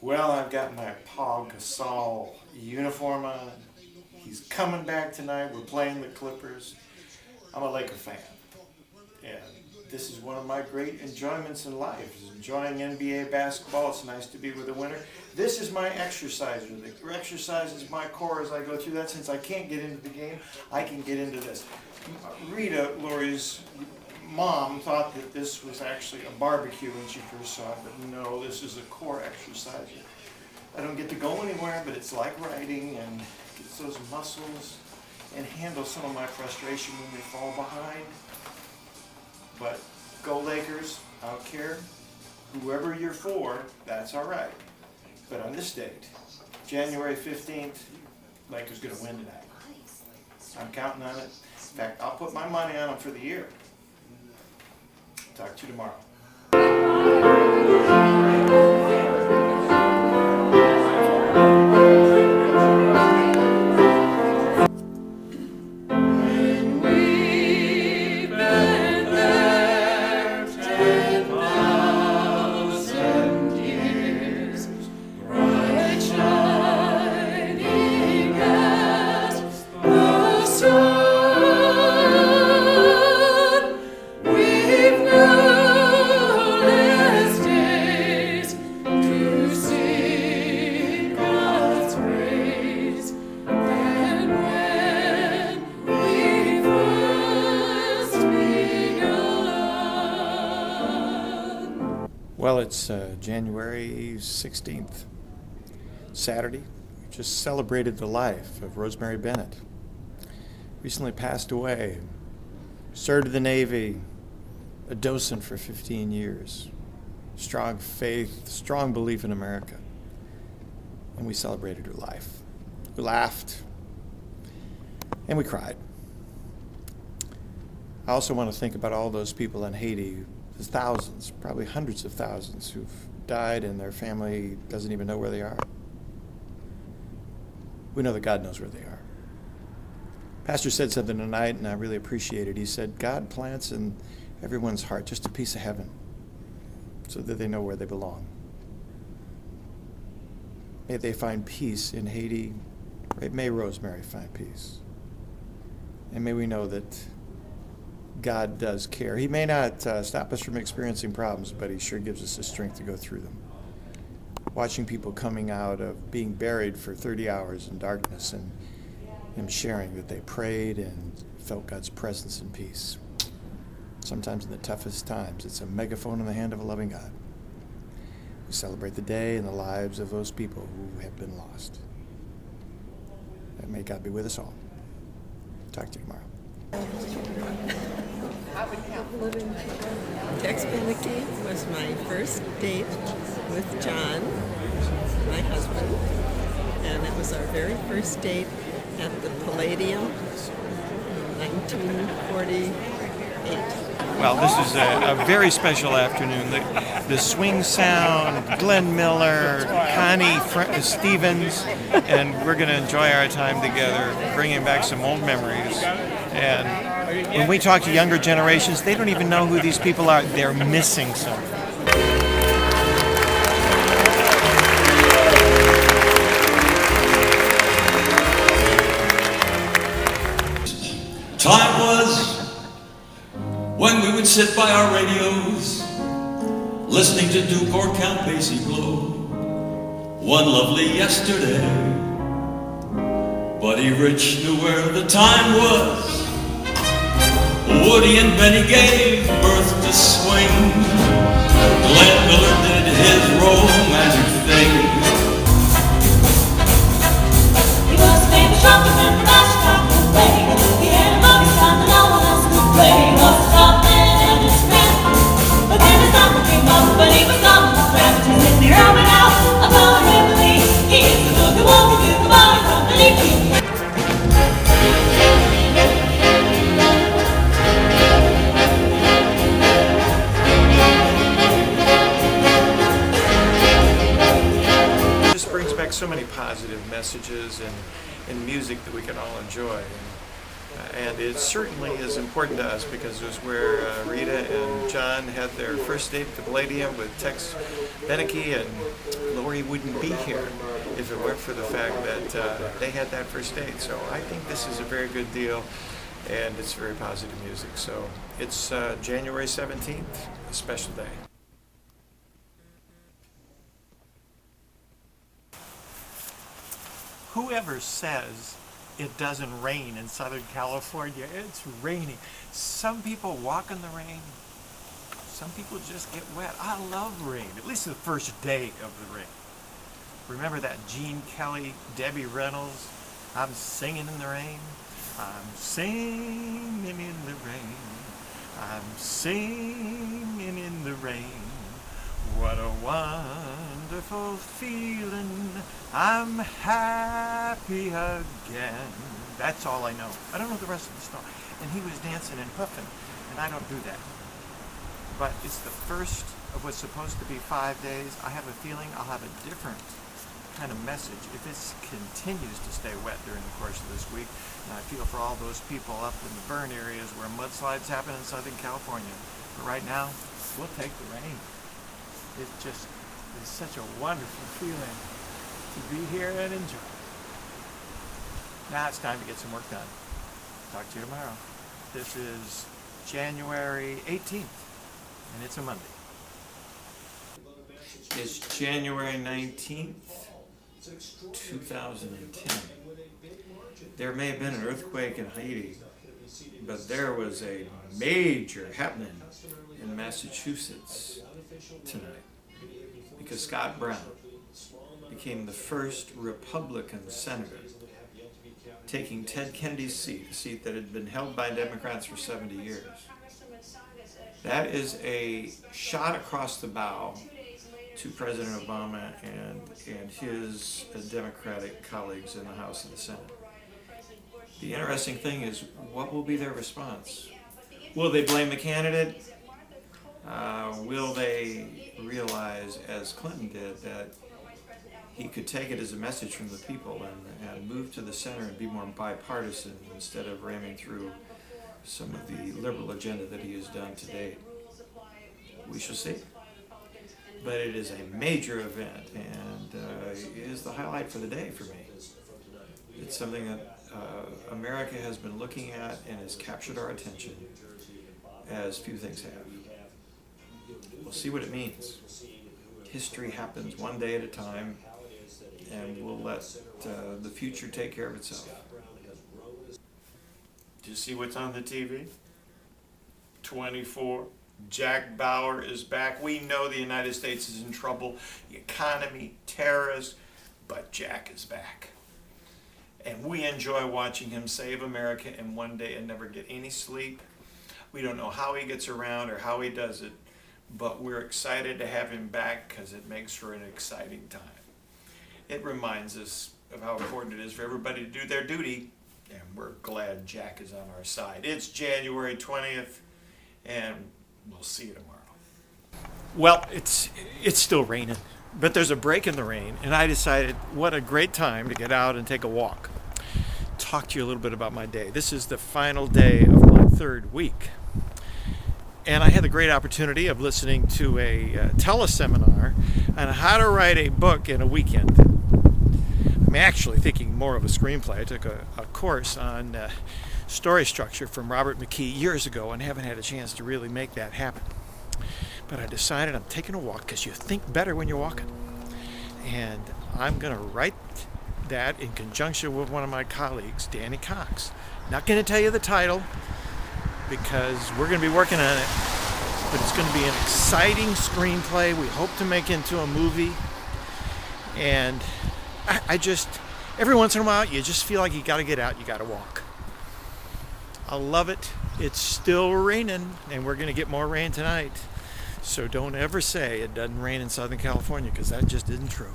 Well, I've got my Paul Gasol uniform on. He's coming back tonight. We're playing the Clippers. I'm a Laker fan. And this is one of my great enjoyments in life, is enjoying NBA basketball. It's nice to be with a winner. This is my exerciser. The exercise is my core as I go through that. Since I can't get into the game, I can get into this. Rita, Lori's mom, thought that this was actually a barbecue when she first saw it, but no, this is a core exerciser. I don't get to go anywhere, but it's like riding and gets those muscles and handle some of my frustration when they fall behind. But go Lakers, I don't care. Whoever you're for, that's all right. But on this date, January 15th, Lakers going to win tonight. I'm counting on it. In fact, I'll put my money on them for the year. Talk to you tomorrow. Well, it's January 16th, Saturday. We just celebrated the life of Rosemary Bennett. Recently passed away. Served in the Navy, a docent for 15 years. Strong faith, strong belief in America. And we celebrated her life. We laughed, and we cried. I also want to think about all those people in Haiti. There's thousands, probably hundreds of thousands, who've died and their family doesn't even know where they are. We know that God knows where they are. Pastor said something tonight, and I really appreciate it. He said, God plants in everyone's heart just a piece of heaven so that they know where they belong. May they find peace in Haiti. May Rosemary find peace. And may we know that God does care. He may not stop us from experiencing problems, but he sure gives us the strength to go through them. Watching people coming out of being buried for 30 hours in darkness and him sharing that they prayed and felt God's presence and peace. Sometimes in the toughest times, it's a megaphone in the hand of a loving God. We celebrate the day and the lives of those people who have been lost. And may God be with us all. Talk to you tomorrow. Tex Beneke was my first date with John, my husband, and it was our very first date at the Palladium in 1948. Well, this is a very special afternoon. The swing sound, Glenn Miller, Connie Stevens, and we're going to enjoy our time together, bringing back some old memories. And when we talk to younger generations, they don't even know who these people are. They're missing something. Time was when we would sit by our radios, listening to Duke or Count Basie blow. One lovely yesterday, Buddy Rich knew where the time was. Woody and Benny gave birth to swing. Glenn Miller did his romantic thing. He was a famous trumpet and the master trumpet player. He had a buggy sound that no one else could play. He was a tough man and his friend, but then his number came up and he was on the strap. He said, "Here I'm out, I'm going to Emily. He's the boogie woogie boogie boy from the Leaky." So many positive messages and music that we can all enjoy. And And it certainly is important to us because it was where Rita and John had their first date at the Palladium with Tex Beneke, and Lori wouldn't be here if it weren't for the fact that they had that first date. So I think this is a very good deal, and it's very positive music. So it's January 17th, a special day. Whoever says it doesn't rain in Southern California, it's raining. Some people walk in the rain. Some people just get wet. I love rain, at least the first day of the rain. Remember that Gene Kelly, Debbie Reynolds, I'm singing in the rain. I'm singing in the rain. I'm singing in the rain. What a wonderful feeling. I'm happy again. That's all I know. I don't know the rest of the song. And he was dancing and puffing, and I don't do that. But it's the first of what's supposed to be 5 days. I have a feeling I'll have a different kind of message if it continues to stay wet during the course of this week. And I feel for all those people up in the burn areas where mudslides happen in Southern California. But right now, we'll take the rain. It just is such a wonderful feeling to be here and enjoy. Now it's time to get some work done. Talk to you tomorrow. This is January 18th, and it's a Monday. It's January 19th, 2010. There may have been an earthquake in Haiti, but there was a major happening in Massachusetts tonight because Scott Brown became the first Republican senator taking Ted Kennedy's seat, a seat that had been held by Democrats for 70 years. That is a shot across the bow to President Obama and his Democratic colleagues in the House and the Senate. The interesting thing is, what will be their response? Will they blame the candidate? Will they realize, as Clinton did, that he could take it as a message from the people and move to the center and be more bipartisan instead of ramming through some of the liberal agenda that he has done to date? We shall see. But it is a major event, and it is the highlight for the day for me. It's something that America has been looking at and has captured our attention as few things have. We'll see what it means. History happens one day at a time, and we'll let the future take care of itself. Do you see what's on the TV? 24. Jack Bauer is back. We know the United States is in trouble. The economy, terrorists, but Jack is back. And we enjoy watching him save America in one day and never get any sleep. We don't know how he gets around or how he does it, but we're excited to have him back because it makes for an exciting time. It reminds us of how important it is for everybody to do their duty, and we're glad Jack is on our side. It's January 20th, and we'll see you tomorrow. Well, it's still raining, but there's a break in the rain, and I decided what a great time to get out and take a walk. Talk to you a little bit about my day. This is the final day of my third week. And I had the great opportunity of listening to a teleseminar on how to write a book in a weekend. I'm actually thinking more of a screenplay. I took a course on story structure from Robert McKee years ago and haven't had a chance to really make that happen. But I decided I'm taking a walk because you think better when you're walking. And I'm going to write that in conjunction with one of my colleagues, Danny Cox. Not going to tell you the title because we're going to be working on it, but it's going to be an exciting screenplay we hope to make into a movie. And I just, every once in a while, you just feel like you got to get out, you got to walk. I love it. It's still raining, and we're going to get more rain tonight. So don't ever say it doesn't rain in Southern California, because that just isn't true.